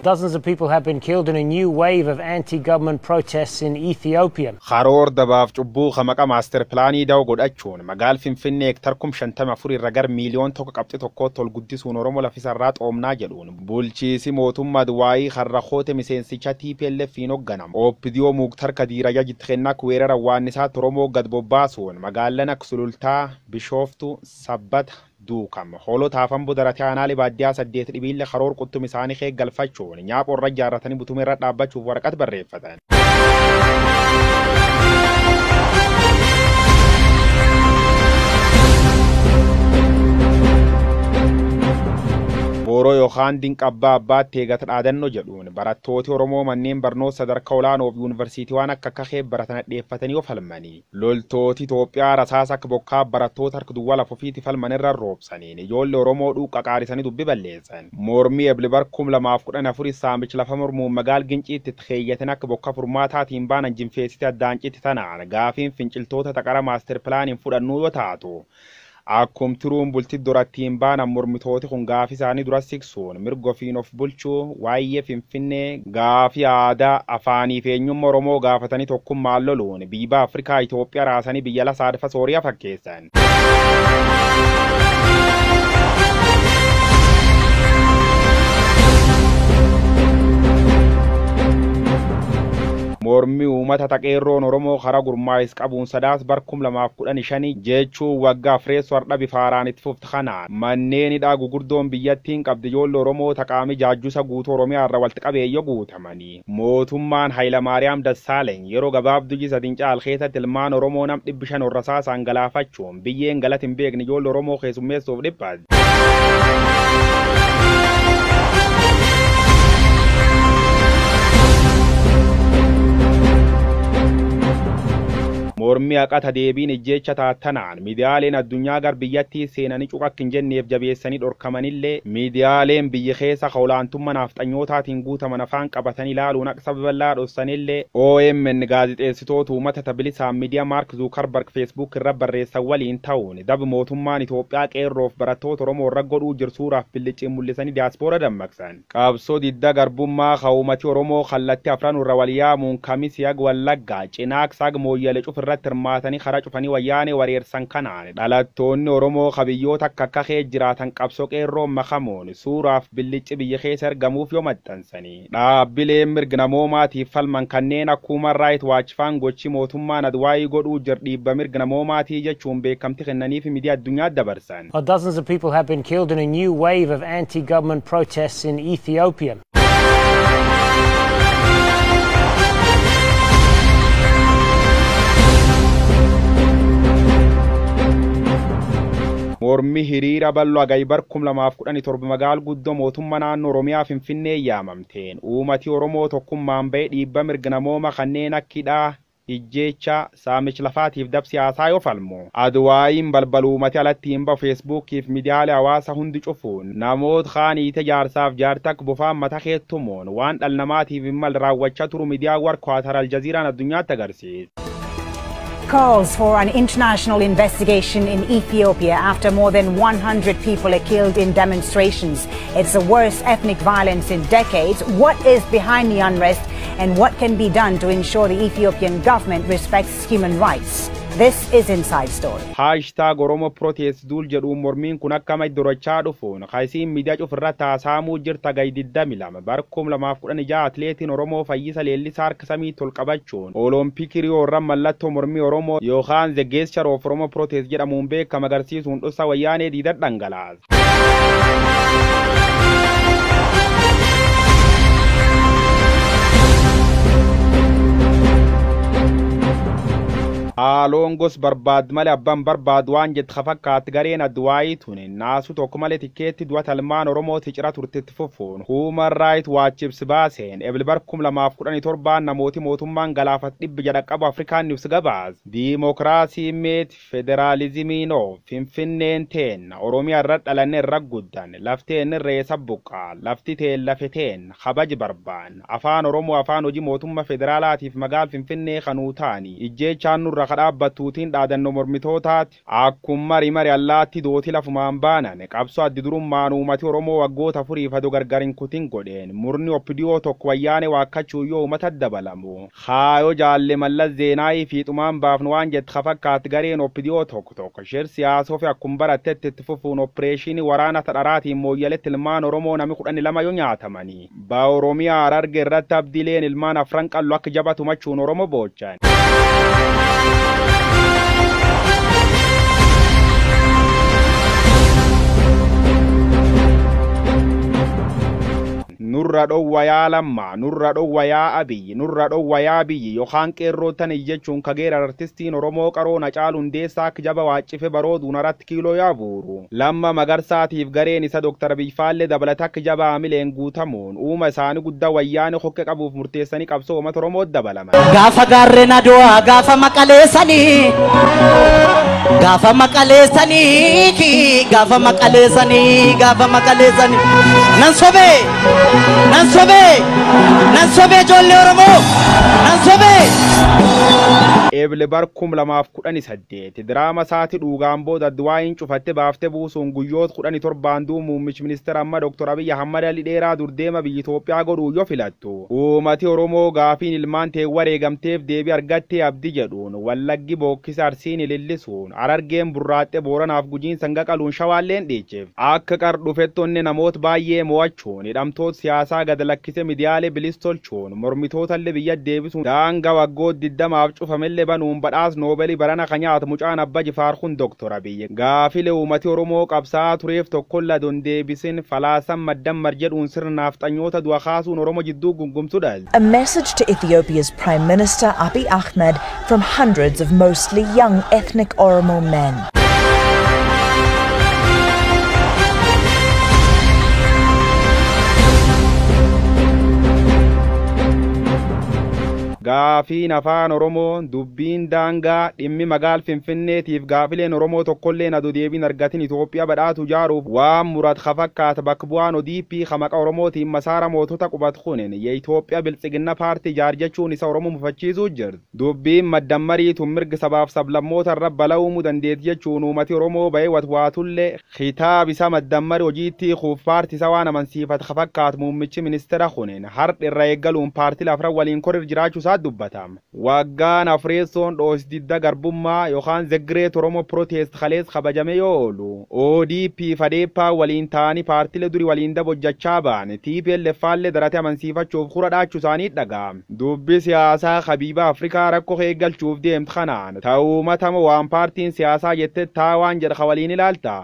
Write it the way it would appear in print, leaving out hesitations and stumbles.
Dozens of people have been killed in a new wave of anti-government protests in Ethiopia. خرور دباف جبو خمقا ماستر بلاني داو قدأتشون مقال فنفني اكتركم شنتما فوري رقر مليون توقع قبطي توقع تولقدس ونورمو لفسرات اومنا جلون بولشيسي موتم مدواي خرخوت مسينسيشا TPLF فينو غنم اوبديو مقتر كديرا جتخنا كويرا روانسا ترومو قد بوباسون مقال لنا كسلولتا بشوفتو سبت دوكم حولو تافن بودراتي عنالي باديا سديت ربيل لخرور قدتو مساني خيق قلفاتشون نياب ورجارتني بتومي رات ناباتشو ورقات بريفتان Boro Yohan Dink Abba Tegat Adenno Jalun, Baratoti Oromo Manim Barno Sadar Kaulan of University Wana Kakahe Baratanat de Fatani of Halmani. Lol Toti Topia Rasasak Boka Baratot Arkuduala for Fiti Falmanera Robsani, Yol Oromo Ukakarisani to Bibales, Mormi Eblibar Kumla Mafur and Afuri Samich Lafamur Magal Ginchi Tithe Yetanak Boka for Mata Timban and Jim Facita Danchi Titana, Gafin Finchil Tota Takara Master Plan in Food and Nuotato. Akkum turum bulti dorattiin baana mormitooti kun gaafi isaanii dura siksuun mirga ofiin of bulchuu waa'ee finfinnee gaafi aadaa afaanii fi eenyummaa Oromoo gaafatanii tokkummaan loluun biyya Afrikaa Itoophiyaa raasanii biyya Saadafa Sooriyaa fakkeessan. Mormi uumata taqeerroon Oromoo karaa gurmaa'is qabuun sadaas barkum lamaaf 15 jechuu waggaa Fireessu har'a bifaaraan itti fufti kanaan manneen hidhaa gugurdoon biyyattiin qabdi ijoollee Oromoo taqaamii jaajjusa guutuu Oromiyaa irra walitti qabeeyyoo guutamanii mootummaan Hayilamaariyaam Dassaaleeny yeroo gabaabduu jisatiin caalkeessatti ilmaan Oromoo nam 500 rasaasaan galaafachuun biyyeen galata hin beekne ijoollee Oromoo keessummeessuuf dhiphaate. Mormi haqata deebiin ijjeecha taattanaan miidiyaaleen addunyaa gar biyyattii seenanii cuqaq hin jenneef jabeessanii dhorkamanillee miidiyaaleen biyya keessa olaantummaa nafxanyootaatiin guutaman afaan qabatanii ilaaluun akka sababallaa dhossanillee OMN gaazexeessitoota uummata tabilisaan miidiyaa Mark Zuckerberg Facebook irra barreessan waliin ta'uun dab mootummaan Itoophiyaa qeerroof barattoota Oromoo irra godhuu jirsuuraaf billichiin mul'isanii diyaaspoora dammaqsan. Qabsoo didda garbummaa uummati Oromoo kallattii afran irra waliyaamuun kamis yag wallaggaa cinaaqsaag mooyyale cufirra tirmaatanii karaa cufanii wayyaanee wareersan kanaan dhalattoonni Oromoo qabiyyoota akka jiraatan qabsoo qeerroo makamuun suuraaf billichi biyya keessa ergamuuf yoo maxxansanii dhaabbileen mirga namoomaatiif falman kanneen akka Human Rights Watch faan gochi mootummaan adwaayii godhuu jir dhiibba mirga namoomaatii jechuun beekamti kennaniif miidiyaa addunyaa dabarsan. Dozens of people have been killed in a new wave of anti-government protests in Ethiopia. Mormi hiriira ballo agay barkum lamaaf 17 magaal guddoo mootummaa naannoo Oromiyaa Finfinnee yaamamteen uummati Oromoo tokkummaan ba'ee dhiibba mirga namooma kanneen akkidhaa ijjeecha saamicha lafaatiif dab siyaasaa yoo falmu adwaayin balbaluu uummati alatti himba Facebookiif miidiyaalee hawaasaa hundi cufuun namoota kaaniite jaarsaaf jaartak bofaan mata keettumuun waan dhal namaatiif mal raawwachaa turu miidiyaa warqaatar Aljazeeraan addunyaatti agarsiisa. Calls for an international investigation in Ethiopia after more than 100 people are killed in demonstrations. It's the worst ethnic violence in decades. What is behind the unrest and what can be done to ensure the Ethiopian government respects human rights? This is Inside Story. Hashtag Oromo Protest Dul jedhu mormiin kun akka maddorachaa dhufuun kaasiin miidiyaa cufirra taasaamuu jirta gaydidda milama barkum lamaaf 16 atleetiin Oromoo Fayyisa Leellisaa harka samii tolqabachuun Olompikii Riyoo irra mallattoo mormii Oromoo yookaan The Gesture of Oromo Protest jedhamuun beekama agarsiisuun dhusa wayyaanee diida dhangalaas. Alongos barbaad male abban barbaad waan jet khafakkaat gareen adwaayii tune naasu tokko male tikeetti du'a talmaan Oromoo ticira turtetti fufuun Human Rights Watch baaseen ebil barkum lamaaf 17 namooti mootummaan galaafat dhibbi jedha qabu Afrikaan News gabaas diimokiraasii meet federaalizimii no Finfinneen teen Oromiyaa irra dhalanne irra guddan lafteen reessa buqqaa lafti teen lafeteen kabaj barbaan afaan Oromoo afaan hojii mootummaa federaalaatiif magaal Finfinnee kanuutaani ijjeechaan nurra kadhaa dhaabbattuutiin dhaadannoo mormitootaati. Akkuma mari allaatti dooti lafumaan baanan qabsoo addi durummaan uummati Oromoo waggoota afurii fadoo gargarin kutin godheen murni oppidiyoo tokko wayyaane waakkachuu yoo uummata dabalamu. Haayoo jaalle Mallas Zeenaayii fiixumaan baafnu waan jette fakkaatti gareen oppidiyoo tokko shir siyaasoo fi akkuma barattetti itti fufuun oppireeshinii waraana tadharaatiin mooyyaletti ilmaan Oromoo nami 12 yoo nyaatamanii. Ba Oromiyaa Hararge irratti abdiileen ilmaan afran qallu akka jabatu machuun Oromoo boochan. Nurra dhowwayaa lamma, nurra dhowwayaa abiyyi, nurra dhowwayaa biyyi yookaan qeerrootan iyyachuun kageera artistiin Oromoo qaroona caalu hundeessaa akka jaba waaccife barooduun irratti kiiloo yaabuuru. Lamma Magarsaatiif gareen isa Dr. Abiy Faallee dabalata akka jaba hamileen guutamuun uuma isaanii guddaa wayyaane hokke qabuuf murteessanii qabsoo uummata Oromoo dabalaman. Gaafa gaarreen Adwaa gaafa maqaleessanii gaafa maqaleessanii gaafa maqaleessanii gaafa maqaleessanii nan sobee ijoollee Oromoo nan sobee. Eebile barkum 2018 diraama saati dhugaan booda du'aayin cufatte baafte buusuun guyyoota 17 duu muummichi ministeera amma Dr. Abiy Ahmad Ali dheeraa durdeema biyya Itoophiyaa godhuu yoo filattu. Uummati Oromoo gaafiin ilmaan ta'e wareegamteef deebii argattee abdii jedhuun Wallaggi bookkisa Arsiin ilillisuun Harargeen burraaxxe Booranaaf Gujiin Sangaqaluun Shawaalleen dhiicheef akka qardhufettonni namoota baay'ee mo'achuun hidhamtoota siyaasaa gad lakkise midiyaalee bilistolchuun mormitootallee biyya deebisuun daangaa waggoota 20 cufamellee banuun badhaas Noobelii barana kanyaat mucaan Abba Jifaar kun Dr. Abiy gaafile uummati Oromoo qabsaa tureef tokkolla don deebisin falaasan maddammar jedhuun sirnaaf xanyoota du'a kaasuun Oromoo jidduu gungumsudha. A message to Ethiopia's Prime Minister Abiy Ahmed from hundreds of mostly young ethnic Oromo men. Gaafiin afaan Oromoo dubbiin daangaa dhimmi magaal Finfinneetiif gaafileen Oromoo tokkollee na deebiin argatin Itoophiyaa badhaatu jaaruuf waan murat fakkaata bakka bu'aan ODP hamaqa Oromootiin masaara mootota qubat kunin Itoophiyaa biltsiginna paartii jaarjachuun isa Oromoo mufachiisuu jirti. Dubbiin maddammariituun mirga sabaaf sablammoota irra bala'uumuu dandeetti jechuun uummati Oromoo bahee watwaatullee kitaab isa maddammari hojiitti kuuf paartii isa waan amansiifata fakkaatu muummichi ministeera kunin hardhi irra eeggaluun paartii lafra waliin korir jiraachuu dubbatam. Waggaan afreessoon dhoosdidda garbummaa yookaan Zegreet Oromoo Protest Khalees kabajame yoo oolu. ODP fadeeppaa waliin ta'anii paartilee durii waliin dabojjachaa ba'an TPLF faallee darate amansiifachuuf kura dhaachuu isaanii dhaga'am. Dubbi siyaasaa Habiiba Afrikaa rakkoo eeggalchuuf deemtu kanaan ta'uu matama waan paartiin siyaasaa jette taawaan jedha waliin ilaalta.